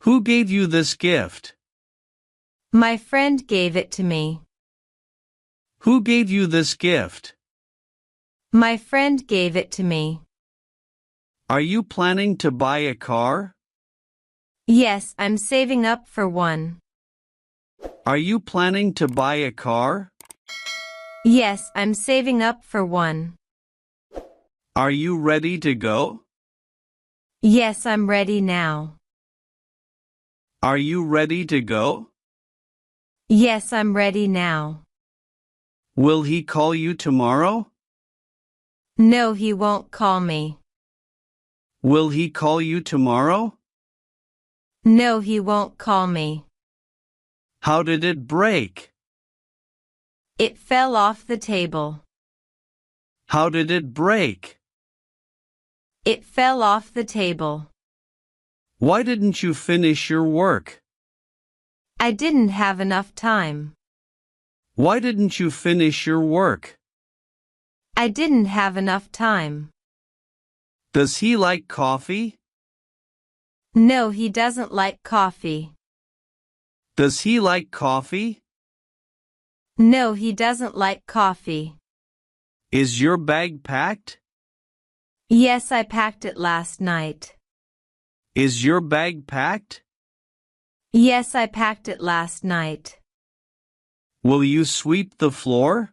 Who gave you this gift? My friend gave it to me. Who gave you this gift? My friend gave it to me. Are you planning to buy a car? Yes, I'm saving up for one. Are you planning to buy a car? Yes, I'm saving up for one. Are you ready to go? Yes, I'm ready now. Are you ready to go? Yes, I'm ready now. Will he call you tomorrow? No, he won't call me. Will he call you tomorrow? No, he won't call me. How did it break? It fell off the table. How did it break? It fell off the table. Why didn't you finish your work? I didn't have enough time. Why didn't you finish your work? I didn't have enough time. Does he like coffee? No, he doesn't like coffee. Does he like coffee? No, he doesn't like coffee. Is your bag packed? Yes, I packed it last night. Is your bag packed? Yes, I packed it last night. Will you sweep the floor?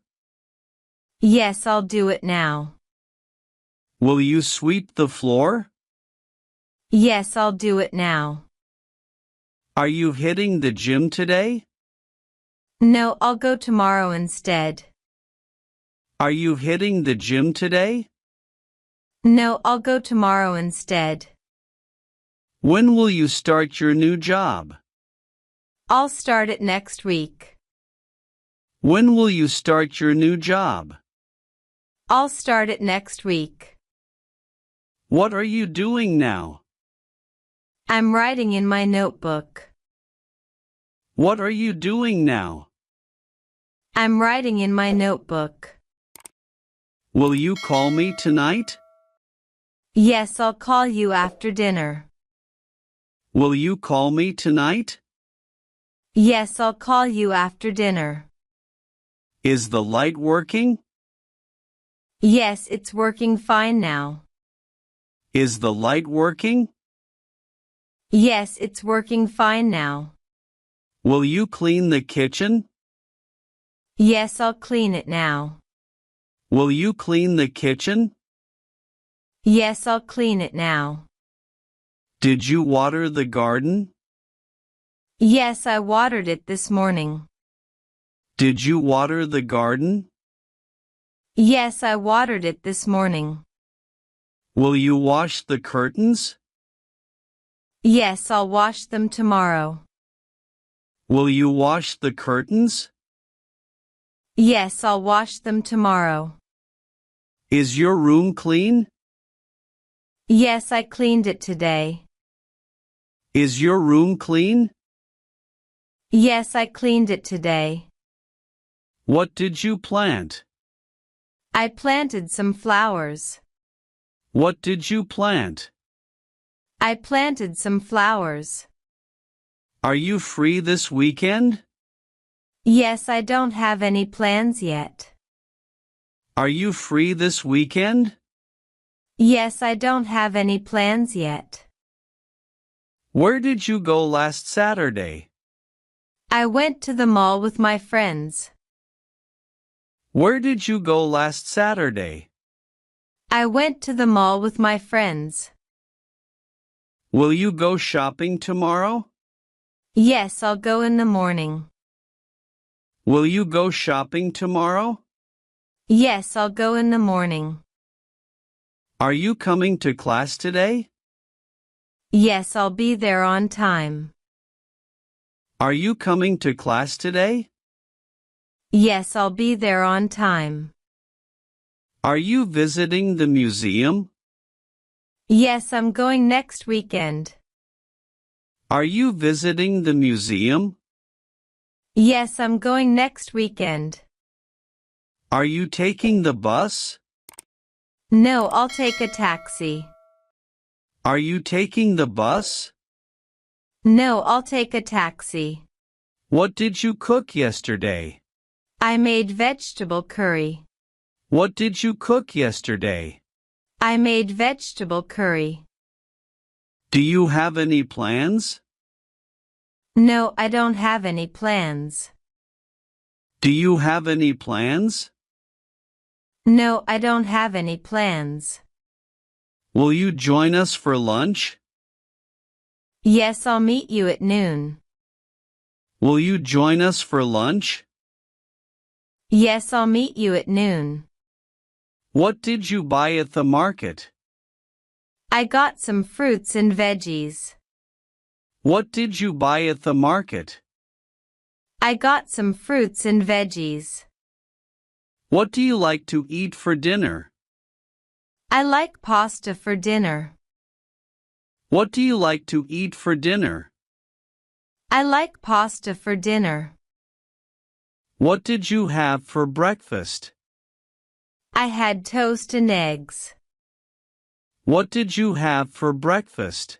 Yes, I'll do it now. Will you sweep the floor? Yes, I'll do it now. Are you hitting the gym today? No, I'll go tomorrow instead. Are you hitting the gym today? No, I'll go tomorrow instead. When will you start your new job? I'll start it next week. When will you start your new job? I'll start it next week. What are you doing now? I'm writing in my notebook. What are you doing now? I'm writing in my notebook. Will you call me tonight? Yes, I'll call you after dinner. Will you call me tonight? Yes, I'll call you after dinner. Is the light working? Yes, it's working fine now. Is the light working? Yes, it's working fine now. Will you clean the kitchen? Yes, I'll clean it now. Will you clean the kitchen? Yes, I'll clean it now. Did you water the garden? Yes, I watered it this morning. Did you water the garden? Yes, I watered it this morning. Will you wash the curtains? Yes, I'll wash them tomorrow. Will you wash the curtains? Yes, I'll wash them tomorrow. Is your room clean? Yes, I cleaned it today. Is your room clean? Yes, I cleaned it today. What did you plant? I planted some flowers. What did you plant? I planted some flowers. Are you free this weekend? Yes, I don't have any plans yet. Are you free this weekend? Yes, I don't have any plans yet. Where did you go last Saturday? I went to the mall with my friends. Where did you go last Saturday? I went to the mall with my friends. Will you go shopping tomorrow? Yes, I'll go in the morning. Will you go shopping tomorrow? Yes, I'll go in the morning. Are you coming to class today? Yes, I'll be there on time. Are you coming to class today? Yes, I'll be there on time. Are you visiting the museum? Yes, I'm going next weekend. Are you visiting the museum? Yes, I'm going next weekend. Are you taking the bus? No, I'll take a taxi. Are you taking the bus? No, I'll take a taxi. What did you cook yesterday? I made vegetable curry. What did you cook yesterday? I made vegetable curry. Do you have any plans? No, I don't have any plans. Do you have any plans? No, I don't have any plans. Will you join us for lunch? Yes, I'll meet you at noon. Will you join us for lunch? Yes, I'll meet you at noon. What did you buy at the market? I got some fruits and veggies. What did you buy at the market? I got some fruits and veggies. What do you like to eat for dinner? I like pasta for dinner. What do you like to eat for dinner? I like pasta for dinner. What did you have for breakfast? I had toast and eggs. What did you have for breakfast?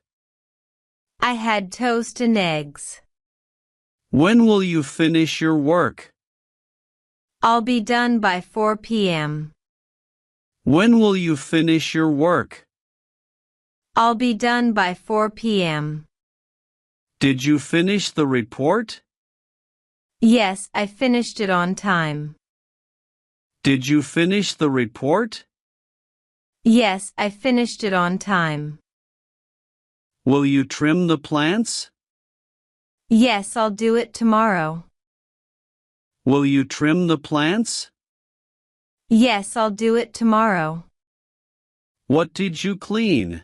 I had toast and eggs. When will you finish your work? I'll be done by 4 p.m. When will you finish your work? I'll be done by 4 p.m. Did you finish the report? Yes, I finished it on time. Did you finish the report? Yes, I finished it on time. Will you trim the plants? Yes, I'll do it tomorrow. Will you trim the plants? Yes, I'll do it tomorrow. What did you clean?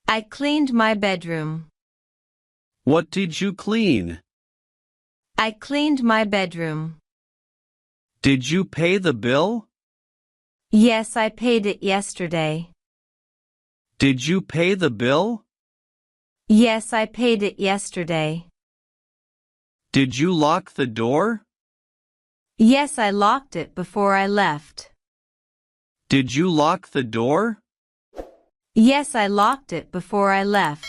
I cleaned my bedroom. What did you clean? I cleaned my bedroom. Did you pay the bill? Yes, I paid it yesterday. Did you pay the bill? Yes, I paid it yesterday. Did you lock the door? Yes, I locked it before I left. Did you lock the door? Yes, I locked it before I left.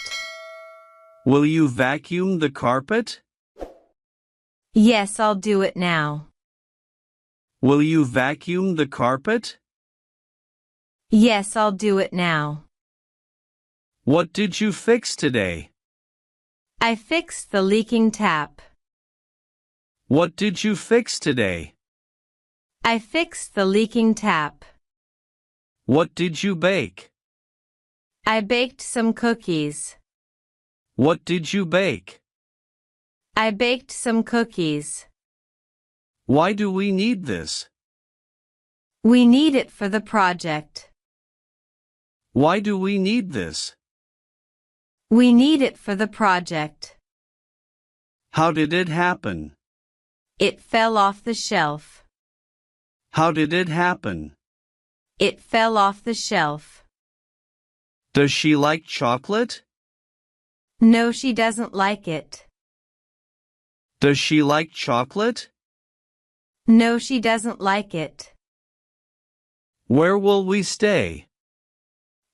Will you vacuum the carpet? Yes, I'll do it now. Will you vacuum the carpet? Yes, I'll do it now. What did you fix today? I fixed the leaking tap. What did you fix today? I fixed the leaking tap. What did you bake? I baked some cookies. What did you bake? I baked some cookies. Why do we need this? We need it for the project. Why do we need this? We need it for the project. How did it happen? It fell off the shelf. How did it happen? It fell off the shelf. Does she like chocolate? No, she doesn't like it. Does she like chocolate? No, she doesn't like it. Where will we stay?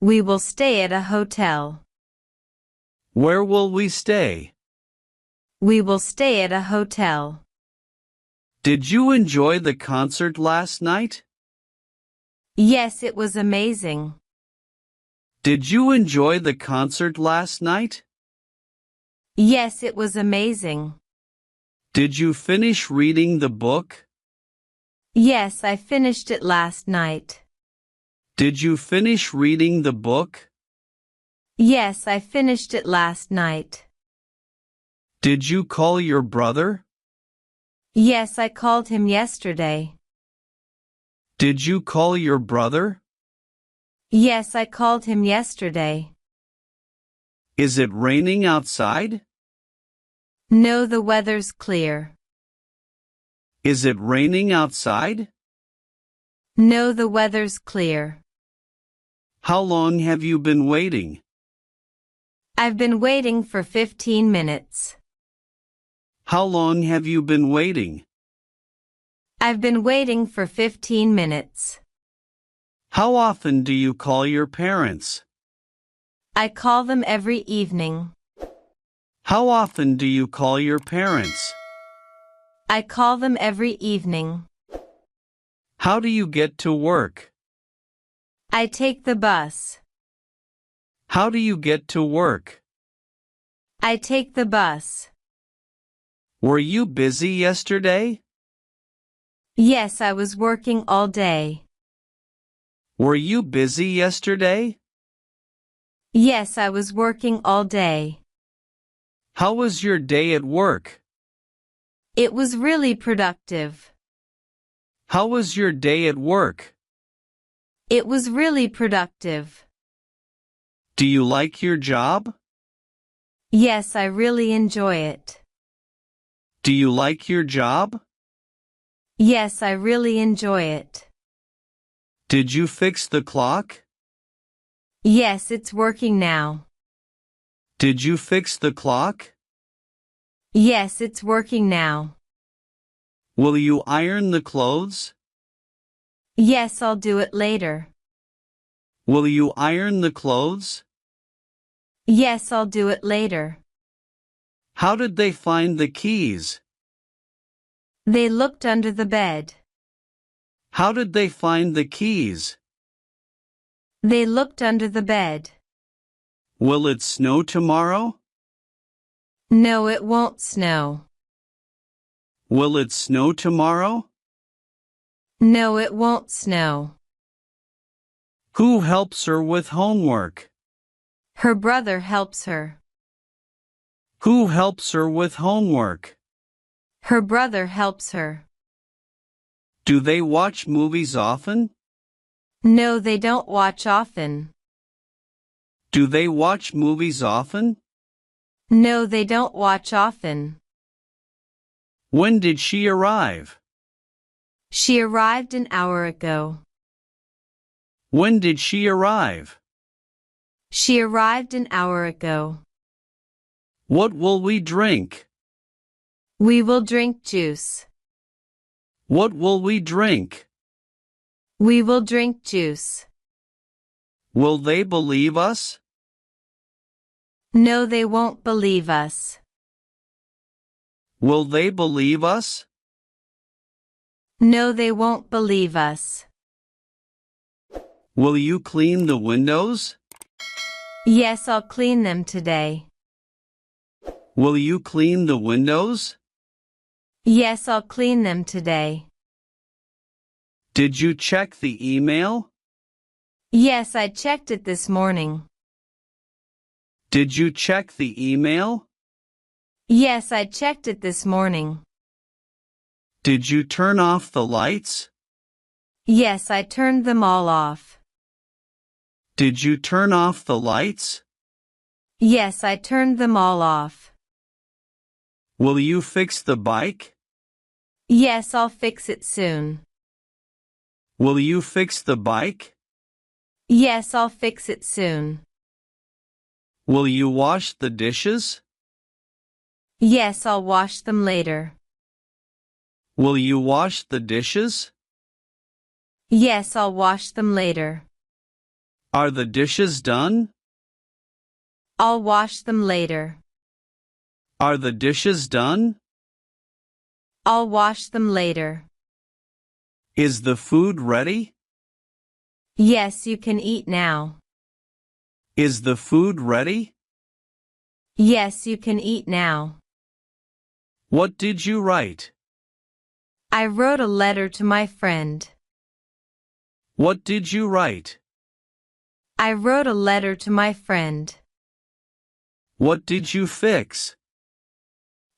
We will stay at a hotel. Where will we stay? We will stay at a hotel. Did you enjoy the concert last night? Yes, it was amazing. Did you enjoy the concert last night? Yes, it was amazing. Did you finish reading the book? Yes, I finished it last night. Did you finish reading the book? Yes, I finished it last night. Did you call your brother? Yes, I called him yesterday. Did you call your brother? Yes, I called him yesterday. Is it raining outside? No, the weather's clear. Is it raining outside? No, the weather's clear. How long have you been waiting? I've been waiting for 15 minutes. How long have you been waiting? I've been waiting for 15 minutes. How often do you call your parents? I call them every evening. How often do you call your parents? I call them every evening. How do you get to work? I take the bus. How do you get to work? I take the bus. Were you busy yesterday? Yes, I was working all day. Were you busy yesterday? Yes, I was working all day. How was your day at work? It was really productive. How was your day at work? It was really productive. Do you like your job? Yes, I really enjoy it. Do you like your job? Yes, I really enjoy it. Did you fix the clock? Yes, it's working now. Did you fix the clock? Yes, it's working now. Will you iron the clothes? Yes, I'll do it later. Will you iron the clothes? Yes, I'll do it later. How did they find the keys? They looked under the bed. How did they find the keys? They looked under the bed. Will it snow tomorrow? No, it won't snow. Will it snow tomorrow? No, it won't snow. Who helps her with homework? Her brother helps her. Who helps her with homework? Her brother helps her. Do they watch movies often? No, they don't watch often. Do they watch movies often? No, they don't watch often. When did she arrive? She arrived an hour ago. When did she arrive? She arrived an hour ago. What will we drink? We will drink juice. What will we drink? We will drink juice. Will they believe us? No, they won't believe us. Will they believe us? No, they won't believe us. Will you clean the windows? Yes, I'll clean them today. Will you clean the windows? Yes, I'll clean them today. Did you check the email? Yes, I checked it this morning. Did you check the email? Yes, I checked it this morning. Did you turn off the lights? Yes, I turned them all off. Did you turn off the lights? Yes, I turned them all off. Will you fix the bike? Yes, I'll fix it soon. Will you fix the bike? Yes, I'll fix it soon. Will you wash the dishes? Yes, I'll wash them later. Will you wash the dishes? Yes, I'll wash them later. Are the dishes done? I'll wash them later. Are the dishes done? I'll wash them later. Is the food ready? Yes, you can eat now. Is the food ready? Yes, you can eat now. What did you write? I wrote a letter to my friend. What did you write? I wrote a letter to my friend. What did you fix?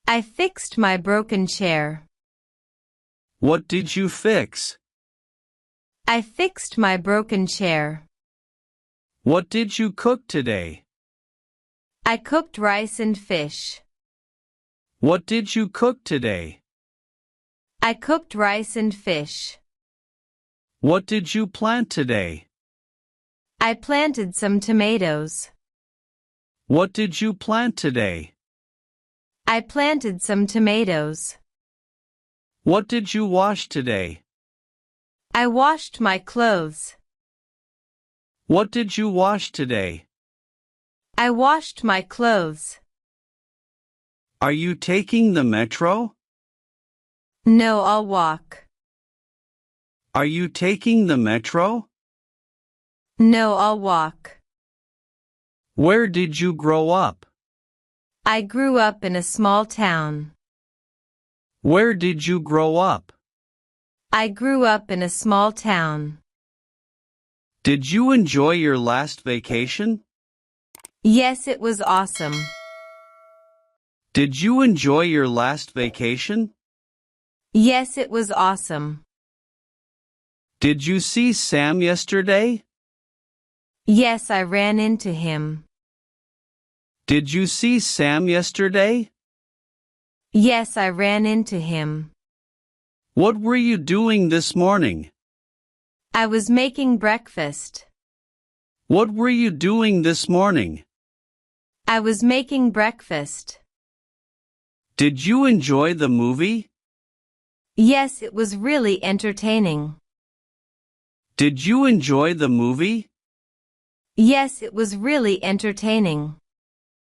I fixed my broken chair. What did you fix? I fixed my broken chair. What did you cook today? I cooked rice and fish. What did you cook today? I cooked rice and fish. What did you plant today? I planted some tomatoes. What did you plant today? I planted some tomatoes. What did you wash today? I washed my clothes. What did you wash today? I washed my clothes. Are you taking the metro? No, I'll walk. Are you taking the metro? No, I'll walk. Where did you grow up? I grew up in a small town. Where did you grow up? I grew up in a small town. Did you enjoy your last vacation? Yes, it was awesome. Did you enjoy your last vacation? Yes, it was awesome. Did you see Sam yesterday? Yes, I ran into him. Did you see Sam yesterday? Yes, I ran into him. What were you doing this morning? I was making breakfast. What were you doing this morning? I was making breakfast. Did you enjoy the movie? Yes, it was really entertaining. Did you enjoy the movie? Yes, it was really entertaining.